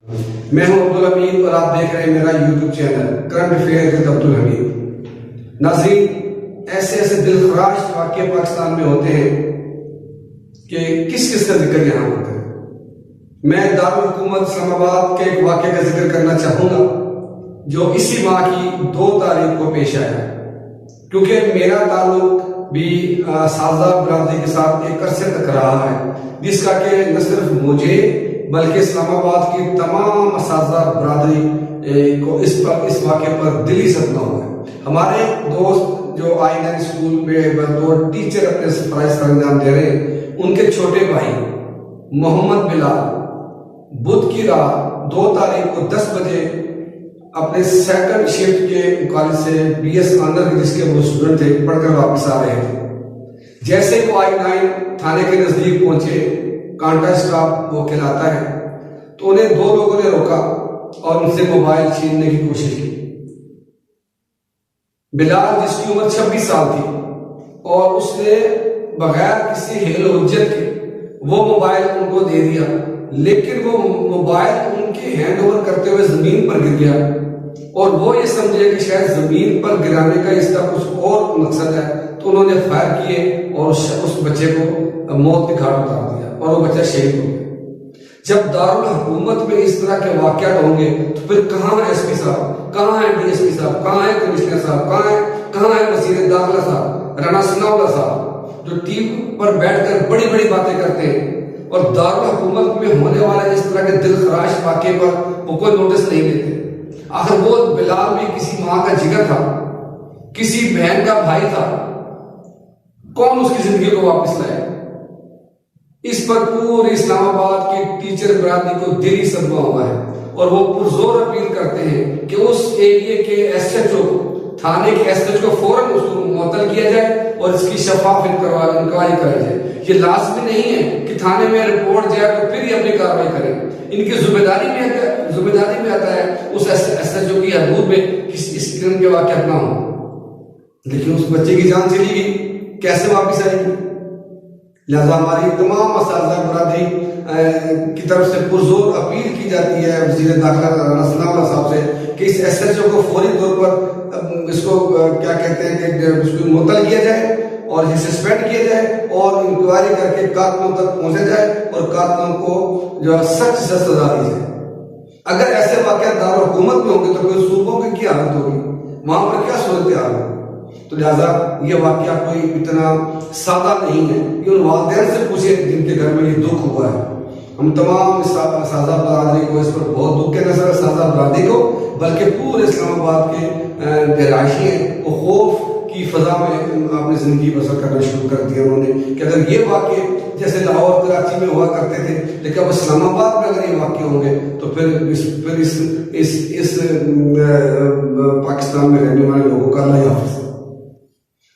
میں ہوں عبدالحمید اور آپ دیکھ رہے ہیں میرا YouTube channel current affair with Abdul Hamid. ناظرین، ایسے ایسے دل خراش واقعے پاکستان میں ہوتے ہیں کہ کس کس کا ذکر یہاں ہوتا ہے۔ میں دارالحکومت اسلام آباد کے ایک واقعے کا ذکر کرنا چاہوں گا جو اسی ماہ کی 2 تاریخ کو پیش آیا، کیونکہ میرا تعلق بھی سازہ برادری کے ساتھ ایک عرصے تک رہا ہے، جس کا کہ نہ صرف مجھے بلکہ اسلام آباد کی تمام اساتذہ برادری کو اس واقعے پر دلی صدمہ ہوا ہے۔ ہمارے دوست جو I9 اسکول میں 2 ٹیچر اپنے فرائض سر انجام دے رہے ہیں، ان کے چھوٹے بھائی محمد بلال بدھ کی رات 2 تاریخ کو 10 بجے اپنے سیکنڈ شفٹ کے کالج سے BS آنر جس کے وہ اسٹوڈنٹ تھے پڑھ کر واپس آ رہے تھے۔ جیسے وہ I9 تھانے کے نزدیک پہنچے، کانٹا اسٹاف وہ کھلاتا ہے، تو انہیں 2 لوگوں نے روکا اور ان سے موبائل چھیننے کی کوشش کی۔ بلال جس کی عمر 26 سال تھی اور اس نے بغیر کسی حیل و حجت کے وہ موبائل ان کو دے دیا، لیکن وہ موبائل ان کے ہینڈ اوور کرتے ہوئے زمین پر گر گیا اور وہ یہ سمجھے کہ شاید زمین پر گرانے کا اس کا کچھ اور مقصد ہے، تو انہوں نے فائر کیے اور اس بچے کو موت کے گھاٹ اتار دیا اور وہ بچہ شہید ہو گیا۔ جب دارالحکومت میں اس طرح کے واقعات ہوں گے تو پھر کہاں ہے SP صاحب، کہاں ہے DSP صاحب، کہاں ہے کمشنر صاحب، کہاں ہے وزیر داخلہ صاحب، رانا ثناءاللہ صاحب، جو ٹی وی پر بیٹھ کر بڑی بڑی باتیں کرتے ہیں اور دارالحکومت میں ہونے والے اس طرح کے دل خراش واقعے پر وہ کوئی نوٹس نہیں لیتے۔ آخر وہ بلال بھی کسی ماں کا جگر تھا، کسی بہن کا بھائی تھا، کون اس کی زندگی کو واپس لائے؟ اس پر پوری اسلام آباد کی ٹیچر برادری کو دلی صدمہ ہوا ہے اور وہ پرزور اپیل کرتے ہیں کہ اس ایریے کے SHO تھانے کے SHO کو فوراً اس کو معطل کیا جائے اور اس کی شفاف انکوائری کرائی جائے۔ یہ لازمی نہیں ہے کہ تھانے میں رپورٹ جائے تو پھر ہی اپنی کارروائی کریں۔ ان کی ذمہ داری میں آتا ہے اس SHO کی حدود میں اس قسم کے واقعات نہ ہوں۔ لیکن اس بچے کی جان چلی گئی، کیسے واپس آئے گی؟ لہذا ہماری تمام اساتذہ برادری کی طرف سے پرزور اپیل کی جاتی ہے وزیر داخلہ رانا ثناءاللہ صاحب سے کہ اس SHO کو فوری طور پر اس کو کیا کہتے ہیں کہ اس کو معطل کیا جائے اور اسے سسپینڈ کیا جائے اور انکوائری کر کے قاتلوں تک پہنچا جائے اور قاتلوں کو جو سخت سے سزا دی جائے۔ اگر ایسے واقعات دارالحکومت میں ہوں گے تو کوئی صوبوں کی کیا حالت ہوگی، وہاں پر کیا صورتحال ہے؟ تو لہذا یہ واقعہ کوئی اتنا سادہ نہیں ہے، یہ ان والدین سے پوچھے جن کے گھر میں یہ دکھ ہوا ہے۔ ہم تمام اساتذہ برادری کو اس پر بہت دکھ کے نظر، اساتذہ برادری کو بلکہ پورے اسلام آباد کے رہائشی ہیں، وہ خوف کی فضا میں اپنی زندگی بسر کرنا شروع کر دیا انہوں نے کہ اگر یہ واقعے جیسے لاہور کراچی میں ہوا کرتے تھے لیکن اب اسلام آباد میں اگر یہ واقعے ہوں گے تو پھر اس پاکستان میں رہنے والے لوگوں کا اللہ حافظ۔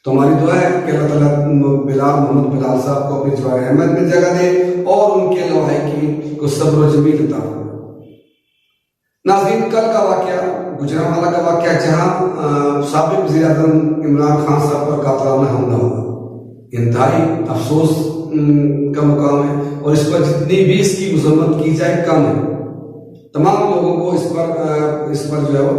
تو ہماری دعا ہے کہ اللہ تعالیٰ محمد بلال صاحب کو اپنی جوار احمد میں جگہ دے اور ان کے لواحقین کو صبر و جمیل عطا فرمائے۔ ناظرین، کل کا واقعہ گجرانوالہ کا واقعہ جہاں سابق وزیر اعظم عمران خان صاحب پر قاتلانہ حملہ ہوا، انتہائی افسوس کا مقام ہے اور اس پر جتنی بھی اس کی مذمت کی جائے کم ہے۔ تمام لوگوں کو اس پر جو ہے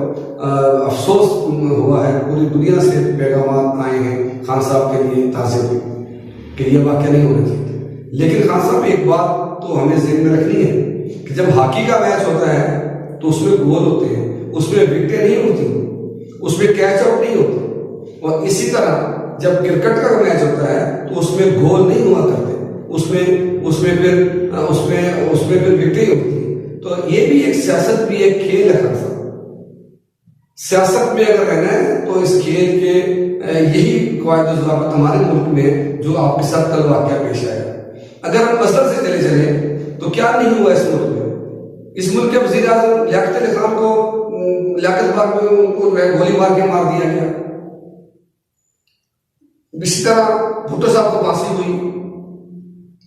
افسوس ہوا ہے، پوری دنیا سے پیغامات آئے ہیں خان صاحب کے لیے تعزیت کہ یہ واقعہ نہیں ہونا چاہیے۔ لیکن خان صاحب ایک بات تو ہمیں ذہن میں رکھنی ہے کہ جب ہاکی کا میچ ہوتا ہے تو اس میں گول ہوتے ہیں، اس میں وکٹیں نہیں ہوتی، اس میں کیچ آؤٹ نہیں ہوتا، اور اسی طرح جب کرکٹ کا میچ ہوتا ہے تو اس میں گول نہیں ہوا کرتے، اس میں پھر وکٹیں ہوتی ہیں۔ تو یہ بھی ایک سیاست بھی ایک کھیل ہے خان صاحب۔ سیاست میں اگر رہنا ہے تو اس کھیل کے یہی قواعد و ضوابط ہمارے ملک میں جو آپ کے ساتھ کل واقعہ پیش آیا۔ اگر ہم نظر سے چلے چلیں تو کیا نہیں ہوا اس ملک میں؟ اس ملک کے وزیر اعظم لیاقت علی خان کو لیاقت باغ میں ان کو گولی مار کے مار دیا گیا، اسی طرح بھٹو صاحب کو پھانسی ہوئی۔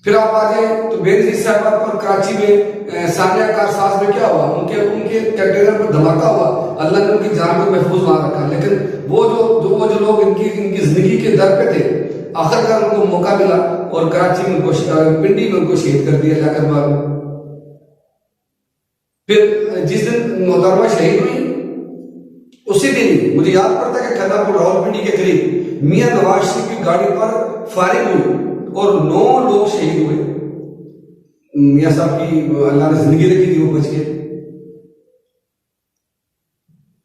پھر آپ آ جائیں تو بینظیر صاحبہ پر کراچی میں ثانیہ کارساز میں کیا ہوا، ان کے کنٹینر پر دھماکہ ہوا، اللہ نے ان کی جان کو محفوظ وہاں رکھا، لیکن وہ جو لوگ ان کی زندگی کے در پہ تھے آخرکار ان کو موقع ملا اور کراچی میں پنڈی میں ان کو شہید کر دیا لیاقت باغ میں۔ پھر جس دن محترمہ شہید ہوئی اسی دن مجھے یاد پڑتا ہے کہ کھنہ پور راولپنڈی کے قریب میاں نواز شریف کی گاڑی پر فائرنگ ہوئی اور 9 لوگ شہید ہوئے. میاں صاحب کی اللہ نے زندگی رکھی تھی، وہ بچ گئے.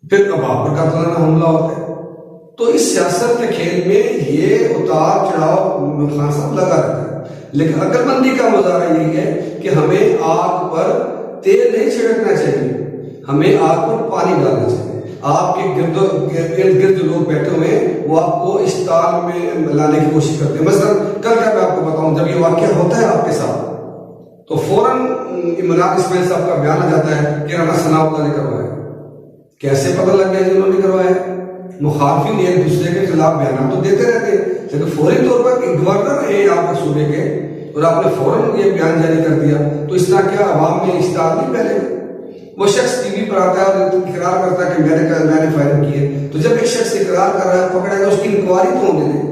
پھر اب آپ پر قاتلانہ حملہ ہوتا ہے. تو اس سیاست کے کھیل میں یہ اتار چڑھاؤ خان صاحب لگا رہتا ہے. لیکن عقل مندی کا مظاہرہ یہی ہے کہ ہمیں آگ پر تیل نہیں چھڑکنا چاہیے، ہمیں آگ پر پانی ڈالنا چاہیے. آپ کے ارد گرد جو لوگ بیٹھے ہوئے ہیں وہ آپ کو اس تال میں لانے کی کوشش کرتے ہیں. مثلا کل کا میں آپ کو بتاؤں، جب یہ واقعہ ہوتا ہے آپ کے ساتھ تو فوراً عمران اسماعیل صاحب کا بیان آ جاتا ہے کہ رانا ثناء اللہ نے کروایا. کیسے پتہ لگ گیا جنہوں نے کروایا؟ مخالفین ایک دوسرے کے خلاف بیانات تو دیتے رہتے ہیں، لیکن فوری طور پر گورنر ہے آپ کے صوبے کے اور آپ نے فوراً یہ بیان جاری کر دیا. تو اس طرح کیا عوام میں اشتعال نہیں پھیلے گا؟ وہ شخص ٹی وی پر آتا ہے اور اقرار کرتا ہے کہ میں نے فائرنگ کی ہے. تو جب ایک شخص اقرار کر رہا ہے پکڑے گا، اس کی انکوائری تو ہونے دیں،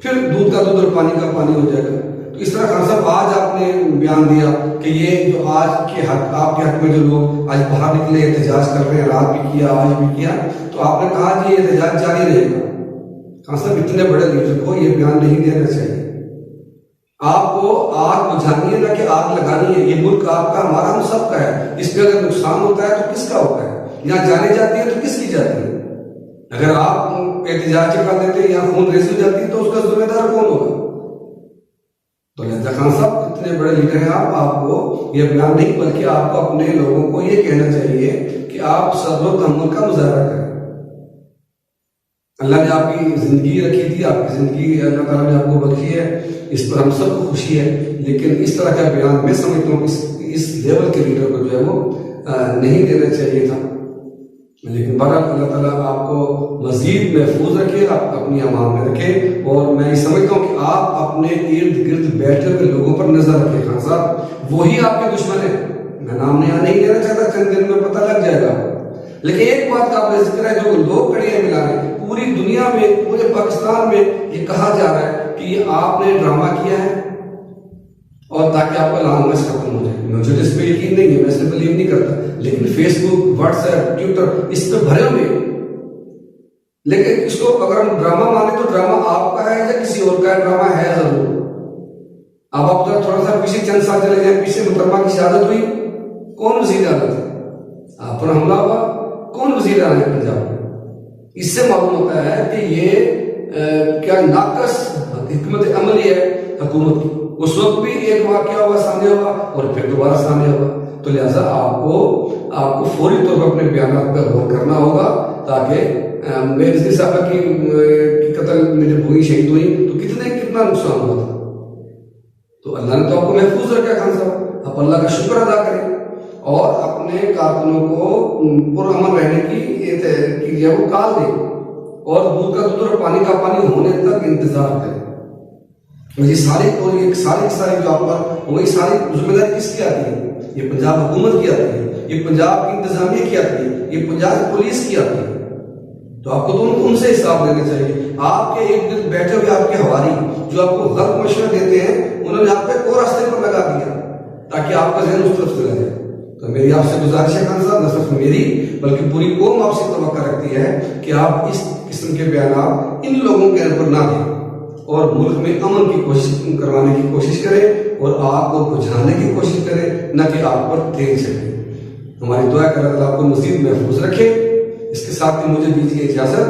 پھر دودھ کا دودھ اور پانی کا پانی ہو جائے گا. تو اس طرح خان صاحب آج آپ نے بیان دیا کہ یہ جو آج کے حق آپ کے حق میں جو لوگ آج باہر نکلے احتجاج کر رہے ہیں، رات بھی کیا آج بھی کیا، تو آپ نے کہا کہ یہ احتجاج جاری رہے گا. خان صاحب اتنے بڑے لیڈر کو یہ بیان نہیں دینا چاہیے. آپ کو آگ بجھانی ہے نہ کہ آگ لگانی ہے. یہ ملک آپ کا، ہمارا، ہم سب کا ہے. اس پہ اگر نقصان ہوتا ہے تو کس کا ہوتا ہے؟ یہاں جانے جاتی ہے تو کس کی جاتی ہے؟ اگر آپ احتجاج کر دیتے ہیں یا خون ریزی ہو جاتی ہے تو اس کا ذمہ دار کون ہوگا؟ تو لہذا خان صاحب اتنے بڑے لیڈر ہیں آپ کو یہ بیان نہیں، بلکہ آپ کو اپنے لوگوں کو یہ کہنا چاہیے کہ آپ صبر و تحمل کا مظاہرہ کریں. اللہ نے آپ کی زندگی رکھی تھی، آپ کی زندگی اللہ تعالیٰ نے آپ کو بخشی ہے، اس پر ہم سب کو خوشی ہے. لیکن اس طرح کا بیان میں سمجھتا ہوں اس لیول کے لیڈر کو جو ہے وہ نہیں دینا چاہیے تھا. لیکن بہرحال اللہ تعالیٰ آپ کو مزید محفوظ رکھے، آپ اپنی امان میں رکھے. اور میں یہ سمجھتا ہوں کہ آپ اپنے ارد گرد بیٹھے ہوئے لوگوں پر نظر رکھیں. خان صاحب وہی آپ کے دشمن ہیں. میں نام نہیں دینا چاہتا، چند دن میں پتہ لگ جائے گا. لیکن ایک بات کا آپ ذکر ہے، جو لوگ کھڑے ہیں ملانے، پوری دنیا میں، پورے پاکستان میں یہ کہا جا رہا ہے کہ یہ آپ نے ڈرامہ کیا ہے اور تاکہ آپ کا لانگویج ختم ہو جائے. مجھے اس پہ یقین نہیں ہے، میں اس پہ بلیو نہیں کرتا، لیکن فیس بک، واٹس ایپ، ٹویٹر اس پہ بھرے ہوئے. لیکن اس کو اگر ہم ڈرامہ مانے تو ڈرامہ آپ کا ہے یا کسی اور کا ہے؟ ڈرامہ ہے ضرور. اب آپ تھوڑا سا پیچھے چند سال چلے جائیں، پیچھے محترمہ کی شہادت ہوئی، کون وزیر اعلیٰ تھا؟ آپ پر حملہ ہوا، کون وزیر اعلیٰ ہے پنجاب میں؟ اس سے معلوم ہوتا ہے کہ یہ کیا ناقص حکمت عملی ہے حکومت کی. اس وقت بھی ایک واقعہ ہوا، سامنے ہوا، اور پھر دوبارہ سامنے ہوا. تو لہٰذا آپ کو فوری طور پر اپنے بیانات پر غور کرنا ہوگا، تاکہ میرے صاحبہ کی قتل میرے بھوئی شہید ہوئی تو کتنا نقصان ہوا تھا. تو اللہ نے تو آپ کو محفوظ رکھا. خان صاحب آپ اللہ کا شکر ادا کریں اور اپنے کارکنوں کو پرامن رہنے کی وہ کال دیں اور دودھ کا دودھ اور پانی کا پانی ہونے تک انتظار کریں. یہ ساری جو آپ پر وہی ساری ذمہ داری کس کی آتی ہے؟ یہ پنجاب حکومت کی آتی ہے، یہ پنجاب کی انتظامیہ کی آتی ہے، یہ پنجاب پولیس کی آتی ہے. تو آپ کو تو ان سے حساب دینا چاہیے. آپ کے ایک دن بیٹھے ہوئے آپ کے حواری جو آپ کو غلط مشورہ دیتے ہیں، انہوں نے آپ پہ کو راستے پر لگا دیا تاکہ آپ کا ذہن اس طرف چلا جائے. تو میری آپ سے گزارش ہے خان صاحب، نہ صرف میری بلکہ پوری قوم آپ سے توقع رکھتی ہے کہ آپ اس قسم کے بیانات ان لوگوں کے اوپر نہ دیں اور ملک میں امن کی کوشش کروانے کی کوشش کریں اور آگ کو بجھانے کی کوشش کریں، نہ کہ آگ پر تیل چھڑکیں. ہماری دعا کر اللہ آپ کو مزید محفوظ رکھے. اس کے ساتھ ہی مجھے دیجیے اجازت،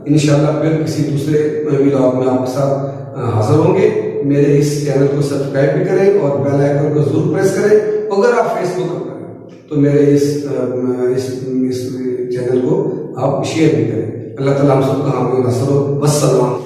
انشاءاللہ پھر کسی دوسرے ولاگ میں آپ کے ساتھ حاضر ہوں گے. میرے اس چینل کو سبسکرائب بھی کریں اور بیل آئیکن کو ضرور پریس کریں. اگر آپ فیس بک پر تو میرے اس چینل کو آپ شیئر بھی کریں. اللہ تعالیٰ ہم سب کا حامی و ناصر ہو. والسلام.